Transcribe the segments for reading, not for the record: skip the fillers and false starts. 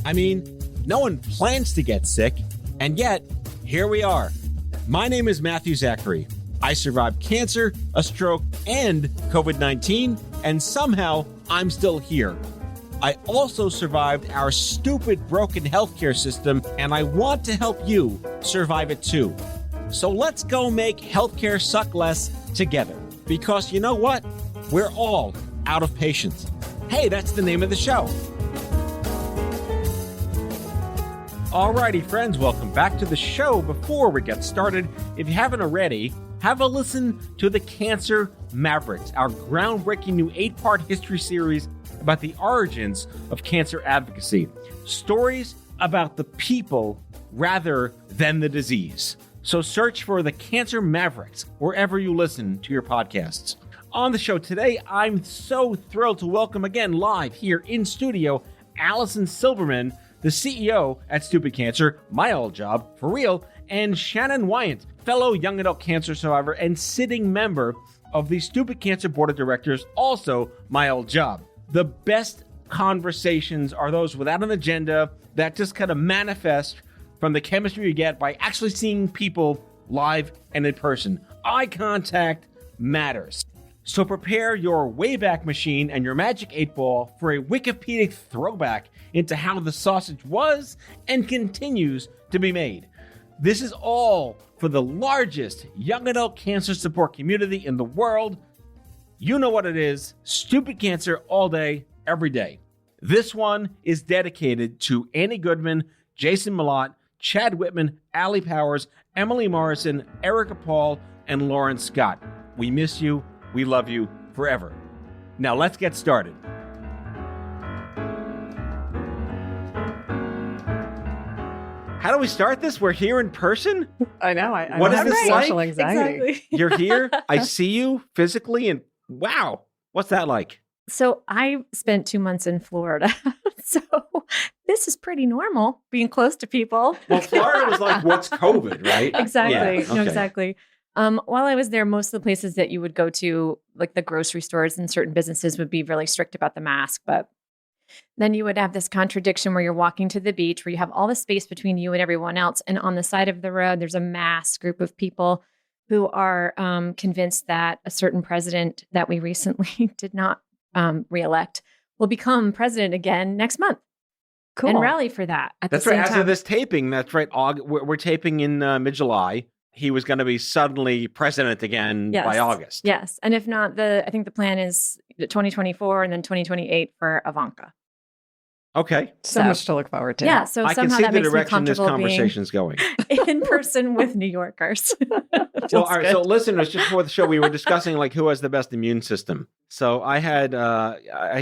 I mean, no one plans to get sick, and yet, here we are. My name is Matthew Zachary. I survived cancer, a stroke, and COVID-19, and somehow I'm still here. I also survived our stupid, broken healthcare system, and I want to help you survive it too. So let's go make healthcare suck less together. Because you know what? We're all out of patience. Hey, that's the name of the show. Alrighty, friends, welcome back to the show. Before we get started, if you haven't already, have a listen to The Cancer Mavericks, our groundbreaking new 8-part history series about the origins of cancer advocacy. Stories about the people rather than the disease. So search for The Cancer Mavericks wherever you listen to your podcasts. On the show today, I'm so thrilled to welcome again live here in studio, Alison Silberman, the CEO at Stupid Cancer, my old job, for real, and Shannon Wyant, fellow young adult cancer survivor and sitting member of the Stupid Cancer Board of Directors, also my old job. The best conversations are those without an agenda that just kind of manifest from the chemistry you get by actually seeing people live and in person. Eye contact matters. So prepare your Wayback machine and your Magic 8-Ball for a wikipedic throwback into how the sausage was and continues to be made. This is all for the largest young adult cancer support community in the world. You know what it is. Stupid Cancer all day, every day. This one is dedicated to Annie Goodman, Jason Mlot, Chad Whitman, Allie Powers, Emily Morrison, Erica Paul, and Lauren Scott. We miss you. We love you forever. Now let's get started. How do we start this? We're here in person? I know. What is this like? Social anxiety. Exactly. You're here. I see you physically, and wow, what's that like? So I spent 2 months in Florida. So this is pretty normal, being close to people. Well, Florida was like, what's COVID, right? Exactly. Yeah, No, okay. exactly. While I was there, most of the places that you would go to, like the grocery stores and certain businesses, would be really strict about the mask. But then you would have this contradiction where you're walking to the beach, where you have all the space between you and everyone else. And on the side of the road, there's a mass group of people who are convinced that a certain president that we recently did not reelect will become president again next month. Cool. And rally for that at That's the same right. time. As of this taping, that's right. We're taping in mid-July. He was going to be suddenly president again Yes. by August. Yes. And if not, I think the plan is 2024 and then 2028 for Ivanka. Okay. So much to look forward to. Yeah. So I can somehow see that the makes me direction this comfortable being conversation's going. in person with New Yorkers. Well, all right. So listeners, just before the show, we were discussing like who has the best immune system. So I had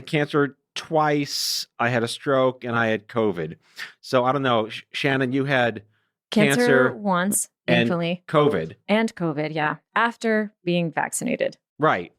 cancer twice. I had a stroke and I had COVID. So I don't know, Shannon, you had Cancer once, and thankfully. COVID. And COVID, yeah. After being vaccinated. Right.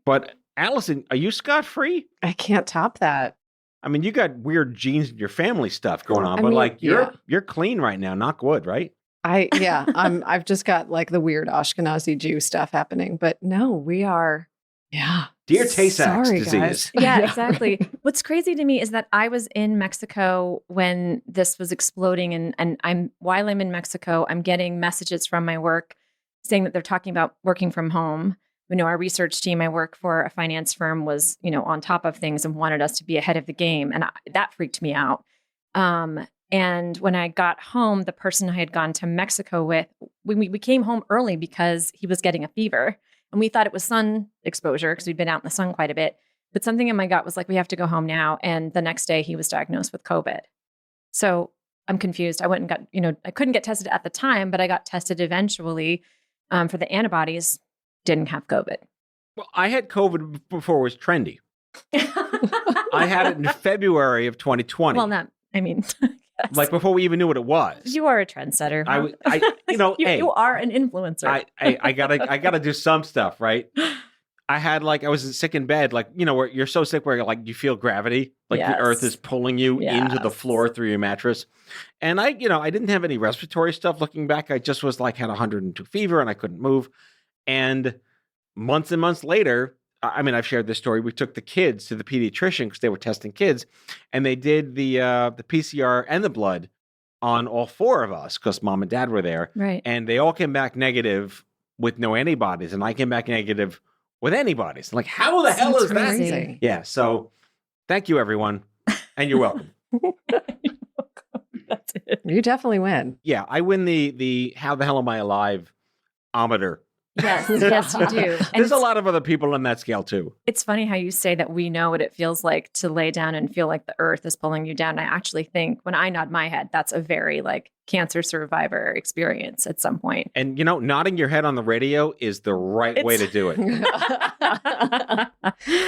But Allison, are you scot-free? I can't top that. I mean, you got weird genes in your family stuff going on, I but mean, like yeah. you're clean right now, knock wood, right? I've just got like the weird Ashkenazi Jew stuff happening, but no, we are. Yeah. Dear Tay-Sachs Sorry, disease. guys. Yeah, exactly. What's crazy to me is that I was in Mexico when this was exploding, and while I'm in Mexico, I'm getting messages from my work saying that they're talking about working from home. You know, our research team, I work for a finance firm, was, on top of things and wanted us to be ahead of the game. And that freaked me out. And when I got home, the person I had gone to Mexico with, we came home early because he was getting a fever. And we thought it was sun exposure because we'd been out in the sun quite a bit. But something in my gut was like, we have to go home now. And the next day he was diagnosed with COVID. So I'm confused. I went and got, I couldn't get tested at the time, but I got tested eventually for the antibodies. Didn't have COVID. Well, I had COVID before it was trendy. I had it in February of 2020. Well, yes. Like before we even knew what it was. You are a trendsetter. You are an influencer. I gotta do some stuff, right? I was sick in bed, like, where you're so sick where like you feel gravity, like the earth is pulling you into the floor through your mattress. And I didn't have any respiratory stuff looking back. I just was like, had 102 fever and I couldn't move. And months later, I mean, I've shared this story. We took the kids to the pediatrician because they were testing kids, and they did the PCR and the blood on all 4 of us because mom and dad were there. Right. And they all came back negative with no antibodies, and I came back negative with antibodies. I'm like, how the hell is that? Crazy. Yeah. So thank you, everyone. And you're welcome. That's it. You definitely win. Yeah. I win the how the hell am I alive-ometer. Yes, yes, you do. And There's a lot of other people on that scale too. It's funny how you say that we know what it feels like to lay down and feel like the earth is pulling you down. I actually think when I nod my head, that's a very like cancer survivor experience at some point. And, nodding your head on the radio is the right way to do it.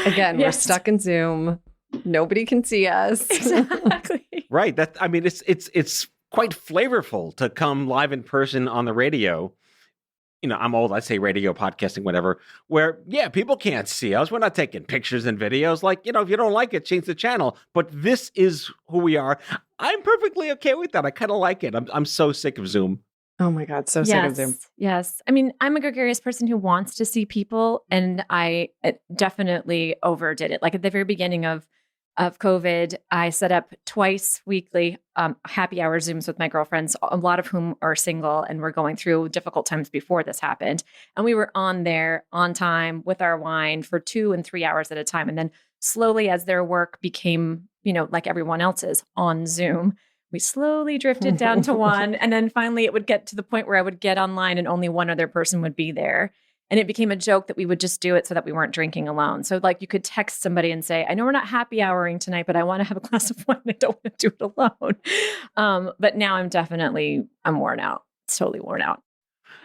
Again, we're stuck in Zoom. Nobody can see us. Exactly. Right. It's quite flavorful to come live in person on the radio. I'm old. I say radio, podcasting, whatever, where, people can't see us. We're not taking pictures and videos. Like, if you don't like it, change the channel. But this is who we are. I'm perfectly okay with that. I kind of like it. I'm so sick of Zoom. Oh my God. So sick of Zoom. Yes. I mean, I'm a gregarious person who wants to see people, and I definitely overdid it. Like at the very beginning of COVID, I set up twice weekly happy hour Zooms with my girlfriends, a lot of whom are single and were going through difficult times before this happened. And we were on there on time with our wine for 2 and 3 hours at a time. And then slowly, as their work became, like everyone else's on Zoom, we slowly drifted down to 1. And then finally, it would get to the point where I would get online and only one other person would be there. And it became a joke that we would just do it so that we weren't drinking alone. So like you could text somebody and say, I know we're not happy houring tonight, but I want to have a glass of wine. I don't want to do it alone. But now I'm worn out. It's totally worn out.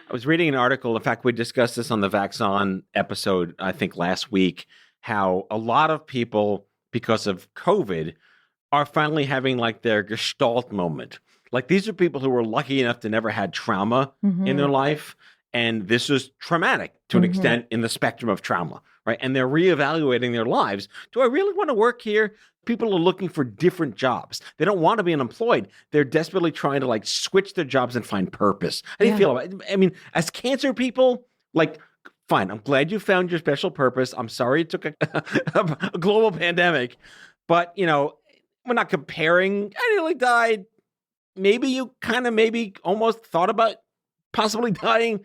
I was reading an article. In fact, we discussed this on the Vax On episode, I think last week, how a lot of people, because of COVID, are finally having like their Gestalt moment. Like these are people who were lucky enough to never had trauma in their life. And this is traumatic to an extent in the spectrum of trauma, right? And they're reevaluating their lives. Do I really want to work here? People are looking for different jobs. They don't want to be unemployed. They're desperately trying to like switch their jobs and find purpose. How do you feel about it? I mean, as cancer people, like, fine, I'm glad you found your special purpose. I'm sorry it took a global pandemic. But, we're not comparing. I nearly died. Maybe you maybe almost thought about possibly dying.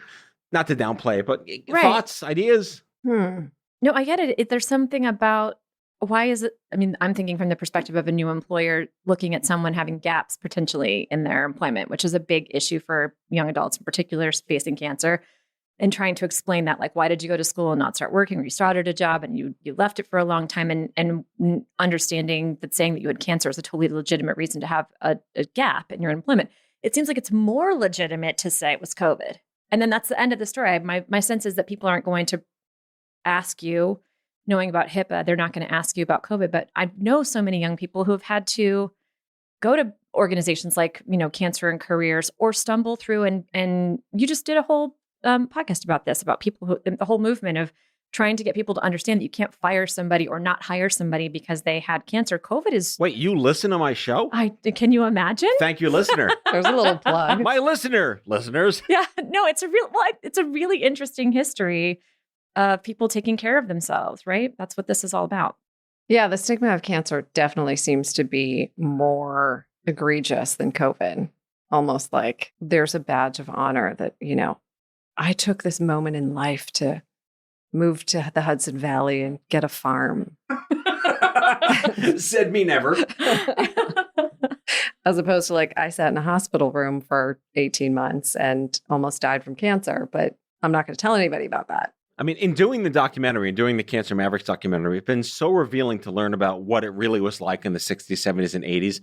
Not to downplay it, but thoughts, ideas? No, I get it. There's something about why is it? I mean, I'm thinking from the perspective of a new employer looking at someone having gaps potentially in their employment, which is a big issue for young adults in particular facing cancer, and trying to explain that, like, why did you go to school and not start working, or you started a job and you left it for a long time, and understanding that saying that you had cancer is a totally legitimate reason to have a gap in your employment. It seems like it's more legitimate to say it was COVID. And then that's the end of the story. My sense is that people aren't going to ask you, knowing about HIPAA, they're not going to ask you about COVID. But I know so many young people who have had to go to organizations like, Cancer and Careers, or stumble through. And you just did a whole podcast about this, about people the whole movement of trying to get people to understand that you can't fire somebody or not hire somebody because they had cancer. COVID is... Wait, you listen to my show? Can you imagine? Thank you, listener. There's a little plug. My listeners. Yeah, no, it's a really interesting history of people taking care of themselves, right? That's what this is all about. Yeah, the stigma of cancer definitely seems to be more egregious than COVID. Almost like there's a badge of honor that, I took this moment in life to move to the Hudson Valley and get a farm. Said me never. As opposed to like, I sat in a hospital room for 18 months and almost died from cancer, but I'm not going to tell anybody about that. I mean, in doing the documentary and doing the Cancer Mavericks documentary, it's been so revealing to learn about what it really was like in the 60s, 70s, and 80s.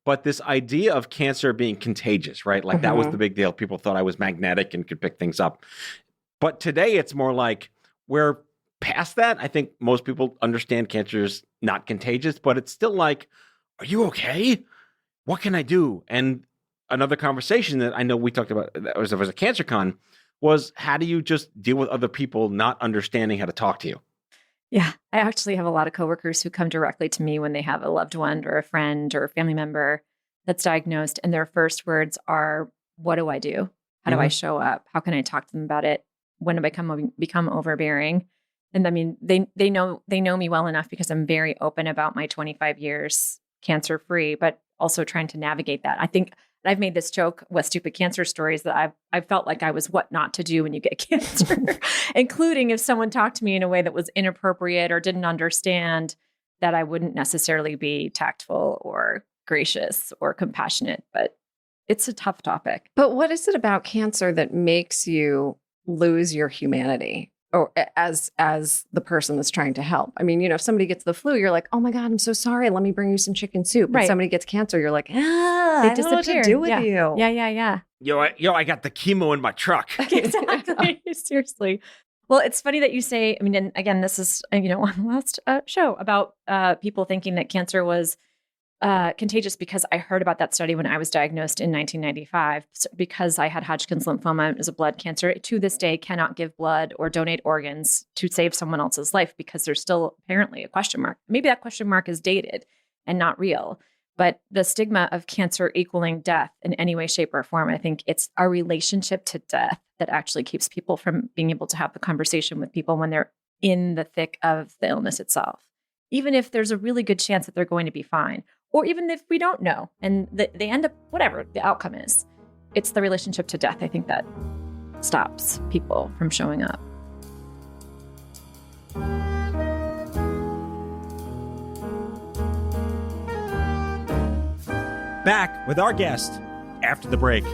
But this idea of cancer being contagious, right? Like that was the big deal. People thought I was magnetic and could pick things up. But today it's more like we're past that. I think most people understand cancer is not contagious, but it's still like, are you okay? What can I do? And another conversation that I know we talked about that was a Cancer Con was, how do you just deal with other people not understanding how to talk to you? Yeah, I actually have a lot of coworkers who come directly to me when they have a loved one or a friend or a family member that's diagnosed, and their first words are, what do I do? How do I show up? How can I talk to them about it? When do I become overbearing? And I mean, they know me well enough because I'm very open about my 25 years cancer free, but also trying to navigate that. I think I've made this joke with stupid cancer stories that I've felt like I was what not to do when you get cancer, including if someone talked to me in a way that was inappropriate or didn't understand, that I wouldn't necessarily be tactful or gracious or compassionate. But it's a tough topic. But what is it about cancer that makes you lose your humanity? Or as the person that's trying to help. I mean, if somebody gets the flu, you're like, oh my God, I'm so sorry. Let me bring you some chicken soup. But somebody gets cancer, you're like, I don't know what to do with you. Yeah. I got the chemo in my truck. Exactly. Seriously. Well, it's funny that you say, I mean, and again, this is, on the last show about people thinking that cancer was contagious, because I heard about that study when I was diagnosed in 1995, because I had Hodgkin's lymphoma. It was a blood cancer. To this day, cannot give blood or donate organs to save someone else's life, because there's still apparently a question mark. Maybe that question mark is dated and not real. But the stigma of cancer equaling death in any way, shape, or form, I think it's our relationship to death that actually keeps people from being able to have the conversation with people when they're in the thick of the illness itself. Even if there's a really good chance that they're going to be fine, or even if we don't know and they end up, whatever the outcome is, it's the relationship to death, I think, that stops people from showing up. Back with our guest after the break.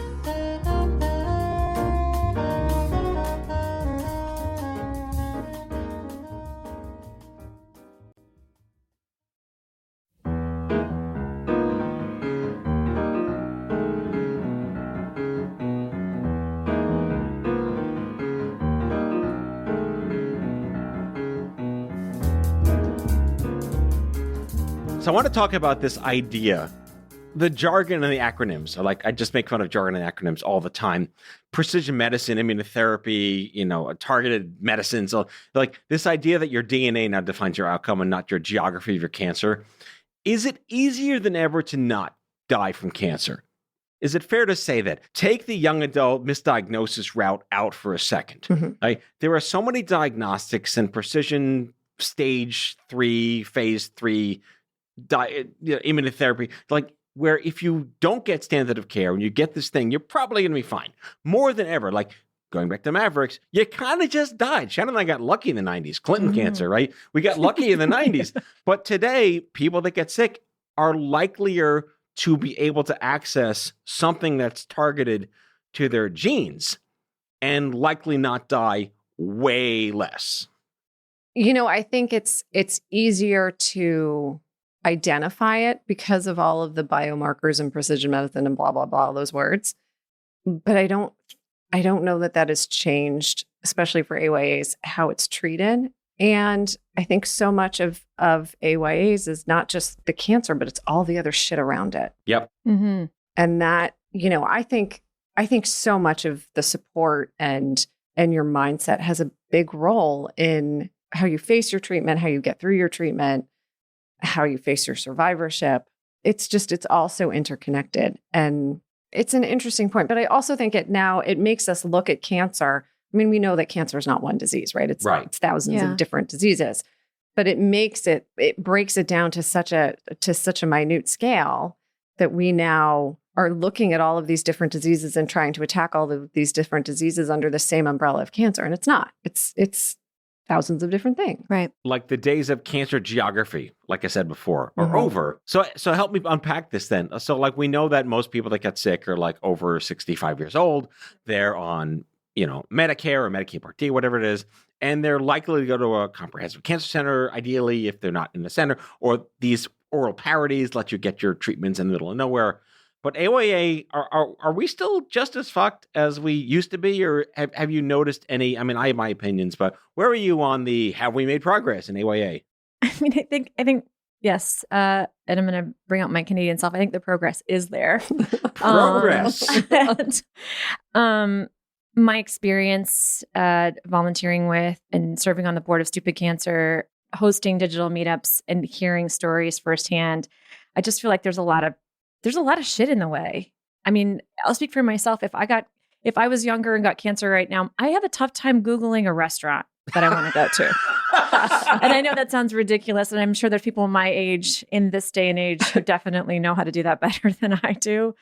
So I want to talk about this idea, the jargon and the acronyms. I just make fun of jargon and acronyms all the time. Precision medicine, immunotherapy, targeted medicine. So this idea that your DNA now defines your outcome and not your geography of your cancer. Is it easier than ever to not die from cancer? Is it fair to say that? Take the young adult misdiagnosis route out for a second. Mm-hmm. There are so many diagnostics and precision stage 3, phase 3 immunotherapy, where if you don't get standard of care and you get this thing, you're probably going to be fine. More than ever, going back to Mavericks, you kind of just died. Shannon and I got lucky in the 90s. Clinton cancer, right? We got lucky in the 90s. But today, people that get sick are likelier to be able to access something that's targeted to their genes and likely not die way less. I think it's easier to identify it because of all of the biomarkers and precision medicine and blah, blah, blah, all those words. But I don't know that has changed, especially for AYAs, how it's treated. And I think so much of AYAs is not just the cancer, but it's all the other shit around it. Yep. Mm-hmm. And that, I think so much of the support and your mindset has a big role in how you face your treatment, how you get through your treatment, how you face your survivorship. It's all so interconnected. And it's an interesting point. But I also think it makes us look at cancer. I mean, we know that cancer is not one disease, right? It's thousands of different diseases. But it breaks it down to such a minute scale that we now are looking at all of these different diseases and trying to attack all of these different diseases under the same umbrella of cancer. And it's not. It's thousands of different things. Right. The days of cancer geography, like I said before, are over. So help me unpack this then. So we know that most people that get sick are over 65 years old. They're on, Medicare or Medicaid Part D, whatever it is. And they're likely to go to a comprehensive cancer center, ideally, if they're not in the center, or these oral parities let you get your treatments in the middle of nowhere. But AYA, are we still just as fucked as we used to be? Or have you noticed any, I have my opinions, but where are you on have we made progress in AYA? I think yes. And I'm going to bring out my Canadian self. I think the progress is there. Progress. My experience volunteering with and serving on the board of Stupid Cancer, hosting digital meetups and hearing stories firsthand, I just feel like there's a lot of shit in the way. I mean, I'll speak for myself. If I was younger and got cancer right now, I have a tough time Googling a restaurant that I want to go to. And I know that sounds ridiculous. And I'm sure there's people my age in this day and age who definitely know how to do that better than I do.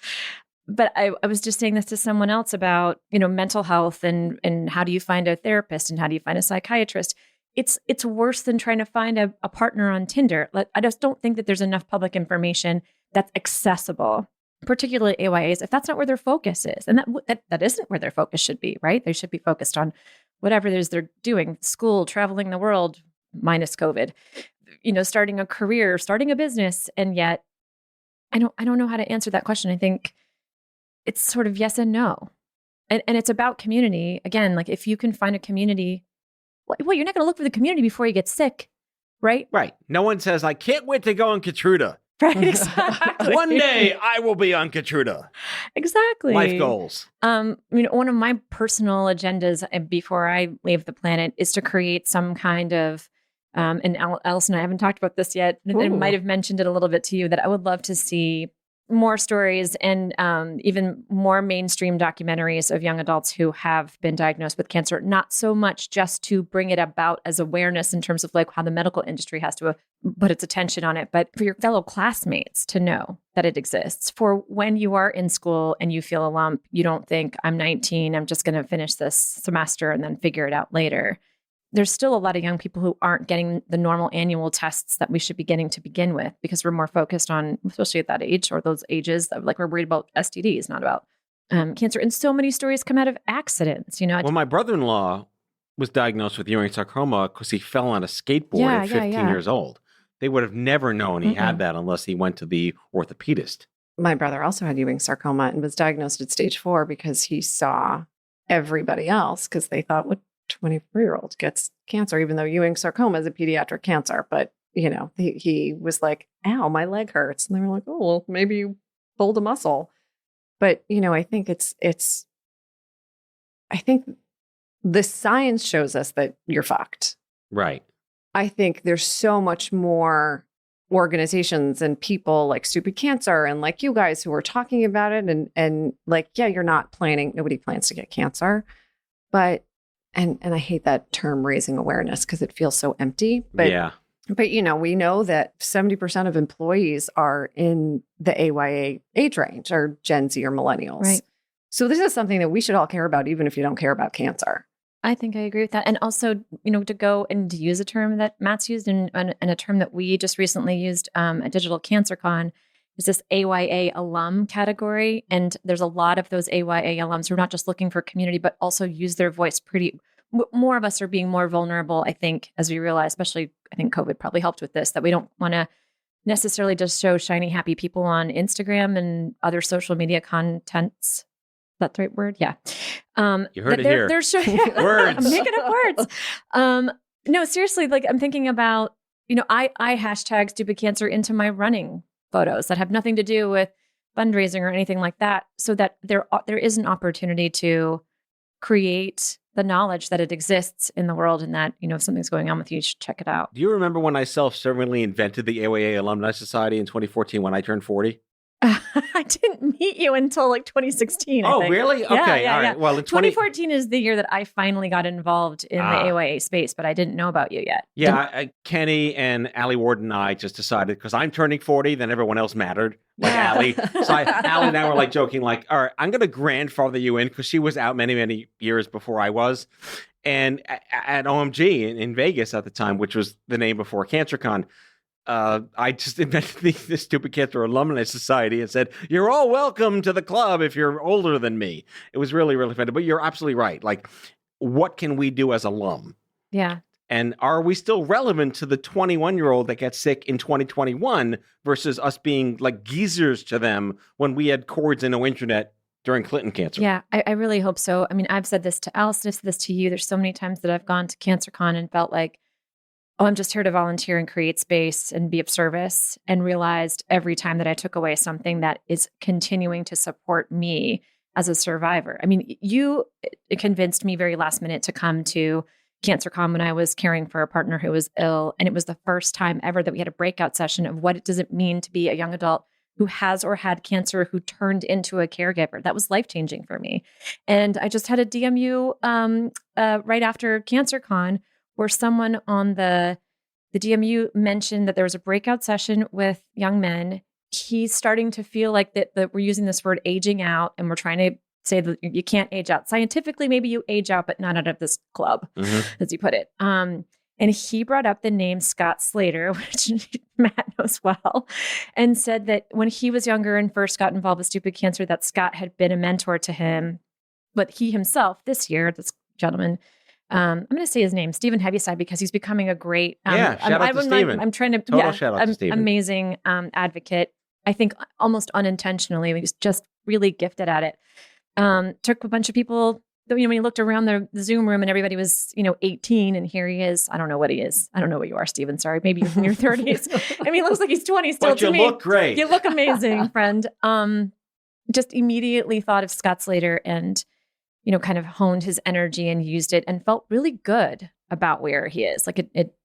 But I was just saying this to someone else about, mental health and how do you find a therapist and how do you find a psychiatrist? It's worse than trying to find a partner on Tinder. I just don't think that there's enough public information that's accessible, particularly AYAs, if that's not where their focus is. And that isn't where their focus should be, right? They should be focused on whatever it is they're doing, school, traveling the world, minus COVID, starting a career, starting a business. And yet I don't know how to answer that question. I think it's sort of yes and no. And it's about community. Again, like if you can find a community, well, you're not going to look for the community before you get sick, right? Right. No one says, I can't wait to go on Keytruda. Right, exactly. One day I will be on Keytruda. Exactly. Life goals. One of my personal agendas before I leave the planet is to create some kind of, and Alison and I haven't talked about this yet, and I might have mentioned it a little bit to you, that I would love to see more stories and even more mainstream documentaries of young adults who have been diagnosed with cancer, not so much just to bring it about as awareness in terms of like how the medical industry has to put its attention on it, but for your fellow classmates to know that it exists. For when you are in school and you feel a lump, you don't think, I'm 19, I'm just going to finish this semester and then figure it out later. There's still a lot of young people who aren't getting the normal annual tests that we should be getting to begin with, because we're more focused on, especially at that age or those ages, like we're worried about STDs, not about cancer. And so many stories come out of accidents, Well, my brother-in-law was diagnosed with Ewing sarcoma because he fell on a skateboard at 15 years old. They would have never known he had that unless he went to the orthopedist. My brother also had Ewing sarcoma and was diagnosed at stage 4 because he saw everybody else, because they thought, what 24-year-old gets cancer, even though Ewing sarcoma is a pediatric cancer. But, he was like, ow, my leg hurts. And they were like, oh, well, maybe you pulled a muscle. But, I think I think the science shows us that you're fucked. Right. I think there's so much more organizations and people like Stupid Cancer and like you guys who are talking about it. And like, yeah, you're not planning. Nobody plans to get cancer. But And I hate that term, raising awareness, because it feels so empty. But we know that 70% of employees are in the AYA age range, or Gen Z or millennials. Right. So this is something that we should all care about, even if you don't care about cancer. I think I agree with that. And also, to go and to use a term that Matt's used and a term that we just recently used at Digital Cancer Con, is this AYA alum category. And there's a lot of those AYA alums who are not just looking for community, but also use their voice more of us are being more vulnerable, I think, as we realize, especially I think COVID probably helped with this, that we don't want to necessarily just show shiny, happy people on Instagram and other social media contents. Is that the right word? Yeah. You heard it here. They're showing words. I'm making up words. No, seriously, like I'm thinking about, I hashtag stupid cancer into my running photos that have nothing to do with fundraising or anything like that, so that there is an opportunity to create the knowledge that it exists in the world, and that, if something's going on with you, you should check it out. Do you remember when I self-servantly invented the AYA Alumni Society in 2014 when I turned 40? I didn't meet you until like 2016. Oh, I think. Really? Okay. Yeah, all right. Well, in 2014 is the year that I finally got involved in the AYA space, but I didn't know about you yet. Yeah. Kenny and Allie Ward and I just decided, because I'm turning 40, then everyone else mattered. Like Allie. So Allie and I were like joking, like, all right, I'm going to grandfather you in, because she was out many, many years before I was. And at OMG in Vegas at the time, which was the name before CancerCon, I just invented the Stupid Cancer Alumni Society and said, you're all welcome to the club if you're older than me. It was really, really fun. But you're absolutely right. Like, what can we do as alum? Yeah. And are we still relevant to the 21-year-old that gets sick in 2021 versus us being like geezers to them when we had cords and no internet during Clinton cancer? Yeah, I really hope so. I mean, I've said this to Alison, I've said this to you. There's so many times that I've gone to CancerCon and felt like, oh, I'm just here to volunteer and create space and be of service, and realized every time that I took away something that is continuing to support me as a survivor. I mean, you convinced me very last minute to come to CancerCon when I was caring for a partner who was ill. And it was the first time ever that we had a breakout session of what does it mean to be a young adult who has or had cancer, who turned into a caregiver. That was life-changing for me. And I just had a DM you right after CancerCon, where someone on the DMU mentioned that there was a breakout session with young men. He's starting to feel like that we're using this word aging out, and we're trying to say that you can't age out. Scientifically, maybe you age out, but not out of this club, as you put it. And he brought up the name Scott Slater, which Matt knows well, and said that when he was younger and first got involved with stupid cancer, that Scott had been a mentor to him. But he himself, this year, this gentleman, I'm going to say his name, Stephen Heaviside, because he's becoming a great, shout out to Stephen. I'm trying to, shout out to Stephen. Amazing advocate. I think almost unintentionally, he was just really gifted at it. Took a bunch of people, when you looked around the Zoom room and everybody was, 18, and here he is. I don't know what he is. I don't know what you are, Stephen. Sorry. Maybe you're in your 30s. I mean, it looks like he's 20 still but to me. You look great. You look amazing, friend. Just immediately thought of Scott Slater and, kind of honed his energy and used it and felt really good about where he is. Like it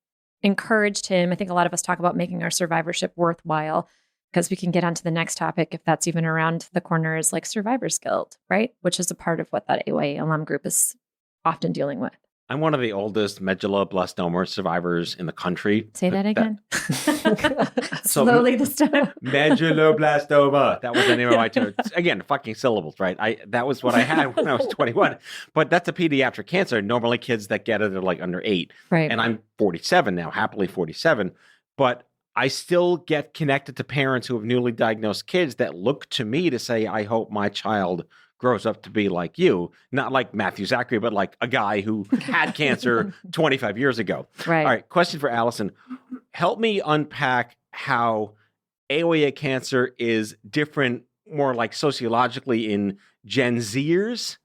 encouraged him. I think a lot of us talk about making our survivorship worthwhile, because we can get on to the next topic, if that's even around the corner, is like Survivor's Guild, right? Which is a part of what that AYA alum group is often dealing with. I'm one of the oldest medulloblastoma survivors in the country. Say that again. Slowly this time. Medulloblastoma. That was the name of my tumor. Again, fucking syllables, right? That was what I had when I was 21. But that's a pediatric cancer. Normally kids that get it are like under 8. Right. And I'm 47 now, happily 47. But I still get connected to parents who have newly diagnosed kids that look to me to say, I hope my child grows up to be like you, not like Matthew Zachary, but like a guy who had cancer 25 years ago. Right. All right. Question for Alison. Help me unpack how AOA cancer is different, more like sociologically in Gen Zers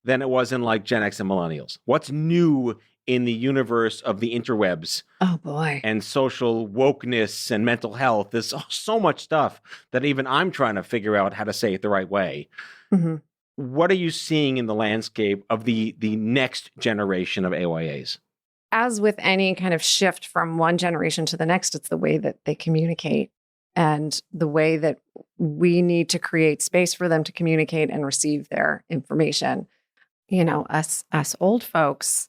than it was in like Gen X and millennials. What's new in the universe of the interwebs? Oh boy. And social wokeness and mental health? There's so much stuff that even I'm trying to figure out how to say it the right way. Mm-hmm. What are you seeing in the landscape of the next generation of AYAs? As with any kind of shift from one generation to the next, it's the way that they communicate and the way that we need to create space for them to communicate and receive their information. Us old folks,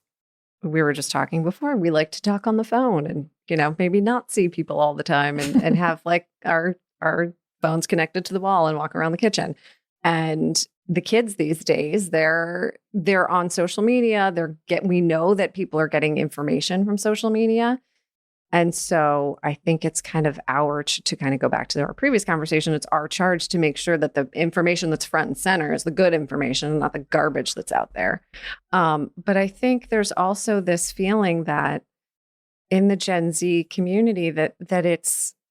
we were just talking before, we like to talk on the phone and, maybe not see people all the time and have like our phones connected to the wall and walk around the kitchen. And the kids these days, they're on social media. We know that people are getting information from social media. And so I think it's kind of to kind of go back to our previous conversation, it's our charge to make sure that the information that's front and center is the good information, not the garbage that's out there. But I think there's also this feeling that in the Gen Z community that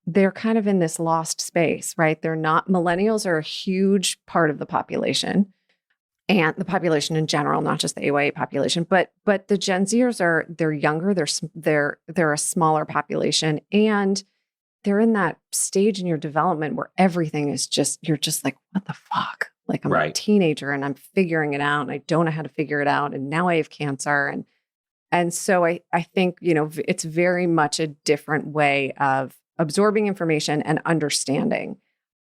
they're kind of in this lost space, right? Millennials are a huge part of the population, and the population in general, not just the AYA population, but the Gen Zers they're younger, they're a smaller population, and they're in that stage in your development where everything is you're just like, what the fuck? Like I'm a teenager and I'm figuring it out and I don't know how to figure it out. And now I have cancer. And so I think, it's very much a different way of absorbing information and understanding.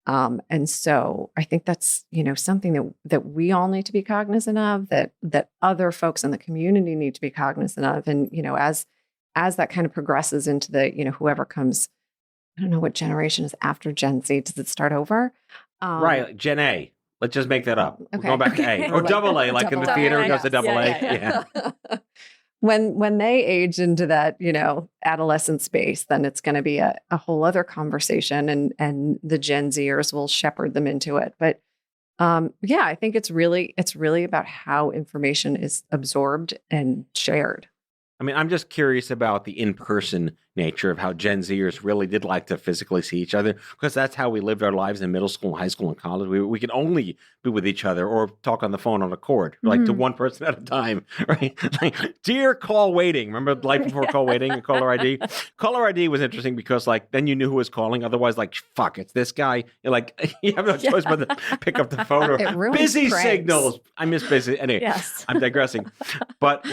And so I think that's, something that we all need to be cognizant of, that other folks in the community need to be cognizant of. And, as that kind of progresses into the, whoever comes, I don't know what generation is after Gen Z. Does it start over? Right. Gen A. Let's just make that up. Okay. We're going back to A. Or double A, like in the theater, it goes to double A. Yeah. When they age into that, adolescent space, then it's going to be a whole other conversation, and the Gen Zers will shepherd them into it. But I think it's really about how information is absorbed and shared. I mean, I'm just curious about the in-person nature of how Gen Zers really did like to physically see each other, because that's how we lived our lives in middle school, high school, and college. We could only be with each other or talk on the phone on a cord, like to one person at a time, right? Like, dear call waiting. Remember life before call waiting and caller ID? Caller ID was interesting because then you knew who was calling. Otherwise, fuck, it's this guy. You're like, you have no choice but to pick up the phone. Or busy pranks. Signals. I miss busy. Anyway, yes. I'm digressing. But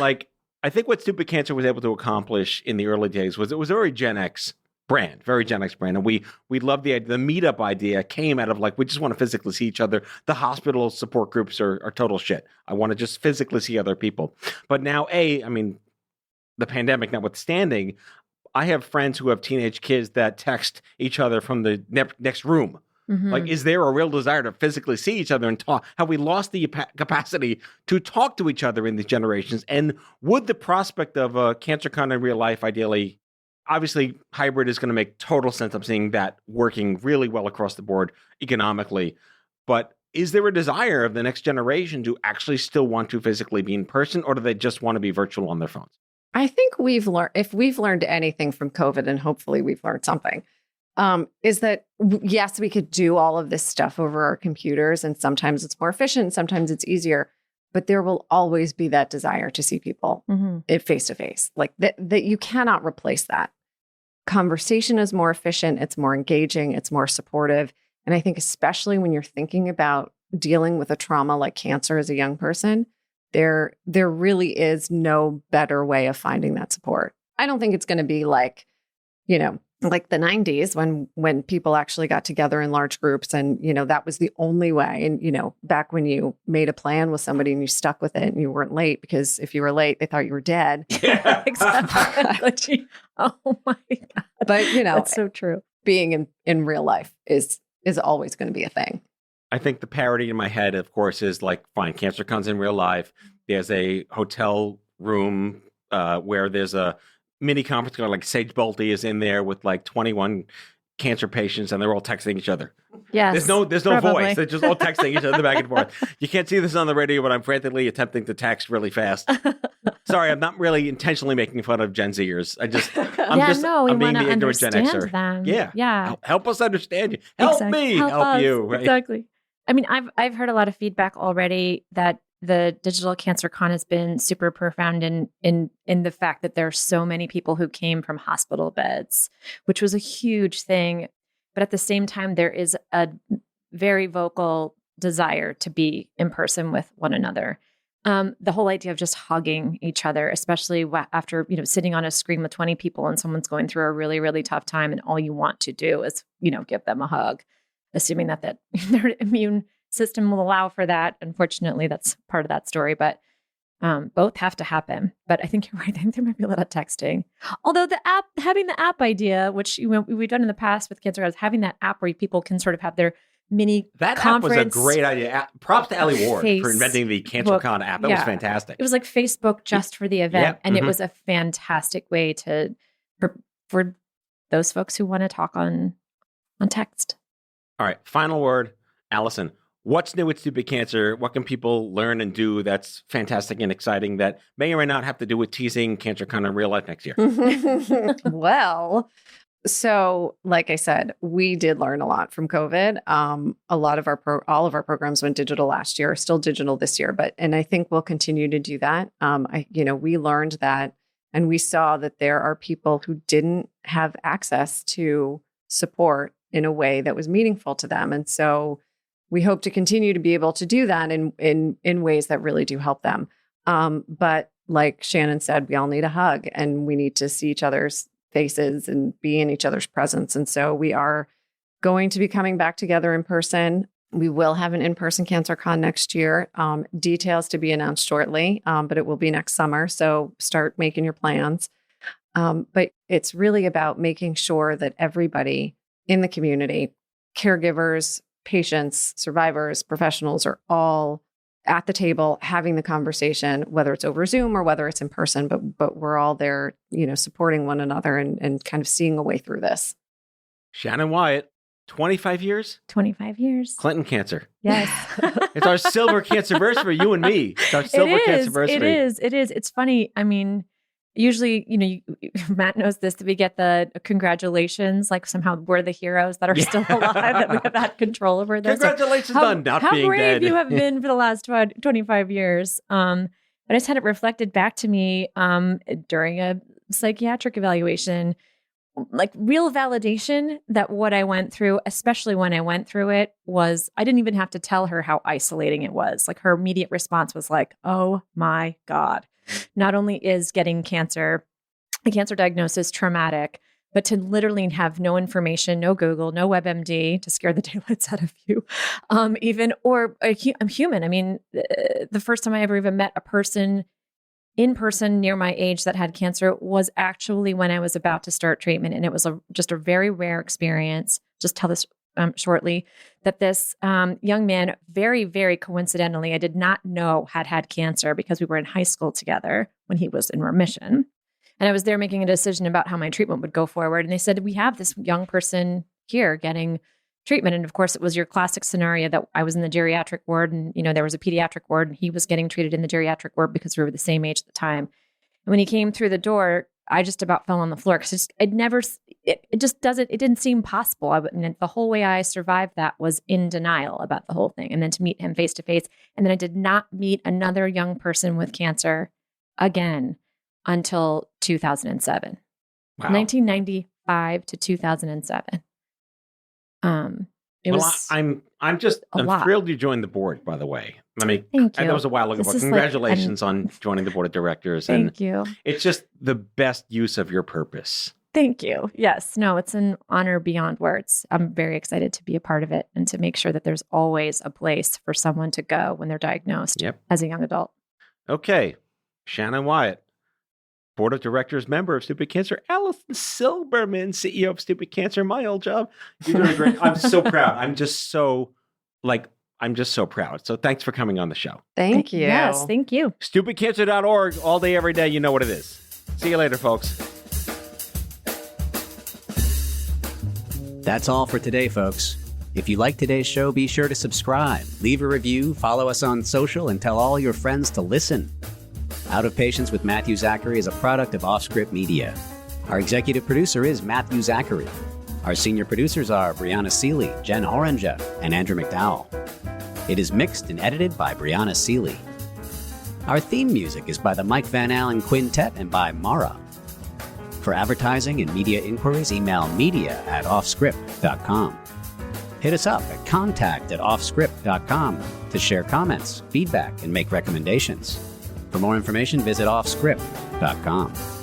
I think what Stupid Cancer was able to accomplish in the early days was it was a very Gen X brand. And we loved the idea. The meetup idea came out of we just want to physically see each other. The hospital support groups are total shit. I want to just physically see other people. But now, the pandemic notwithstanding, I have friends who have teenage kids that text each other from the next room. Like, is there a real desire to physically see each other and talk? Have we lost the capacity to talk to each other in these generations? And would the prospect of a CancerCon in real life, ideally, obviously hybrid is going to make total sense. I'm seeing that working really well across the board economically. But is there a desire of the next generation to actually still want to physically be in person, or do they just want to be virtual on their phones? I think if we've learned anything from COVID, and hopefully we've learned something, is that yes, we could do all of this stuff over our computers, and sometimes it's more efficient, sometimes it's easier, but there will always be that desire to see people face to face. Like that you cannot replace that. Conversation is more efficient, it's more engaging, it's more supportive. And I think especially when you're thinking about dealing with a trauma like cancer as a young person, there really is no better way of finding that support. I don't think it's going to be like, like the 90s when people actually got together in large groups and, that was the only way. And, back when you made a plan with somebody and you stuck with it and you weren't late, because if you were late, they thought you were dead. Yeah, exactly. Oh my God. But, that's so true. Being in real life is always going to be a thing. I think the parody in my head, of course, is like, fine, CancerCon's in real life. There's a hotel room where there's a mini conference call, like Sage Bolte is in there with like 21 cancer patients, and they're all texting each other. Yes, there's no voice. They're just all texting each other back and forth. You can't see this on the radio, but I'm frantically attempting to text really fast. Sorry, I'm not really intentionally making fun of Gen Zers. I'm being the ignorant Gen Xer. Them. Yeah. Help us understand you. Help me. Help you. Right? Exactly. I mean, I've heard a lot of feedback already that the digital CancerCon has been super profound in the fact that there are so many people who came from hospital beds, which was a huge thing. But at the same time, there is a very vocal desire to be in person with one another. The whole idea of just hugging each other, especially after, sitting on a screen with 20 people and someone's going through a really, really tough time, and all you want to do is, give them a hug, assuming that their immune system will allow for that. Unfortunately, that's part of that story, but both have to happen. But I think you're right. I think there might be a lot of texting. Although having the app idea, which we've done in the past with Cancer Guys, having that app where people can sort of have their mini that conference. App was a great idea. Props to Allie Ward for inventing the CancerCon app. That was fantastic. It was like Facebook just for the event, and it was a fantastic way for those folks who want to talk on text. All right, final word, Alison. What's new with Stupid Cancer? What can people learn and do that's fantastic and exciting that may or may not have to do with teasing CancerCon in real life next year? Well, so like I said, we did learn a lot from COVID. A lot of all of our programs went digital last year, still digital this year, and I think we'll continue to do that. We learned that, and we saw that there are people who didn't have access to support in a way that was meaningful to them, and so we hope to continue to be able to do that in ways that really do help them. But like Shannon said, we all need a hug, and we need to see each other's faces and be in each other's presence. And so we are going to be coming back together in person. We will have an in-person CancerCon next year. Details to be announced shortly, but it will be next summer. So start making your plans. But it's really about making sure that everybody in the community, caregivers, patients, survivors, professionals are all at the table having the conversation, whether it's over Zoom or whether it's in person, but we're all there, supporting one another and kind of seeing a way through this. Shannon Wyant, 25 years? 25 years. Clinton cancer. Yes. It's our silver cancerversary, you and me. It's our silver cancerversary. It is. It's funny. I mean, usually, Matt knows this, that we get the congratulations, like somehow we're the heroes that are still alive, that we have had control over this. Congratulations on not being dead. How brave you have been for the last 25 years. But I just had it reflected back to me during a psychiatric evaluation, like real validation that what I went through, especially when I went through it, was I didn't even have to tell her how isolating it was. Like her immediate response was like, oh my God. Not only is getting a cancer diagnosis traumatic, but to literally have no information, no Google, no WebMD to scare the daylights out of you, I'm human. I mean, the first time I ever even met a person in person near my age that had cancer was actually when I was about to start treatment. And it was just a very rare experience. Just tell this shortly, that this young man, very, very coincidentally, I did not know had cancer because we were in high school together when he was in remission. And I was there making a decision about how my treatment would go forward. And they said, we have this young person here getting treatment. And of course, it was your classic scenario that I was in the geriatric ward and, there was a pediatric ward and he was getting treated in the geriatric ward because we were the same age at the time. And when he came through the door, I just about fell on the floor because it didn't seem possible. The whole way I survived that was in denial about the whole thing. And then to meet him face to face. And then I did not meet another young person with cancer again until 2007. Wow. 1995 to 2007. I'm thrilled you joined the board, by the way. Thank you. That was a while ago, but congratulations on joining the board of directors. Thank you. It's just the best use of your purpose. Thank you. Yes. No, it's an honor beyond words. I'm very excited to be a part of it and to make sure that there's always a place for someone to go when they're diagnosed as a young adult. Okay. Shannon Wyant, Board of Directors member of Stupid Cancer. Alison Silberman, CEO of Stupid Cancer, my old job. You're doing great. I'm so proud. I'm just so proud. So thanks for coming on the show. Thank you. Yes, thank you. StupidCancer.org, all day, every day. You know what it is. See you later, folks. That's all for today, folks. If you like today's show, be sure to subscribe, leave a review, follow us on social, and tell all your friends to listen. Out of Patience with Matthew Zachary is a product of Offscript Media. Our executive producer is Matthew Zachary. Our senior producers are Brianna Seeley, Jen Horanger, and Andrew McDowell. It is mixed and edited by Brianna Seeley. Our theme music is by the Mike Van Allen Quintet and by Mara. For advertising and media inquiries, email media@offscript.com. Hit us up at contact@offscript.com to share comments, feedback, and make recommendations. For more information, visit offscript.com.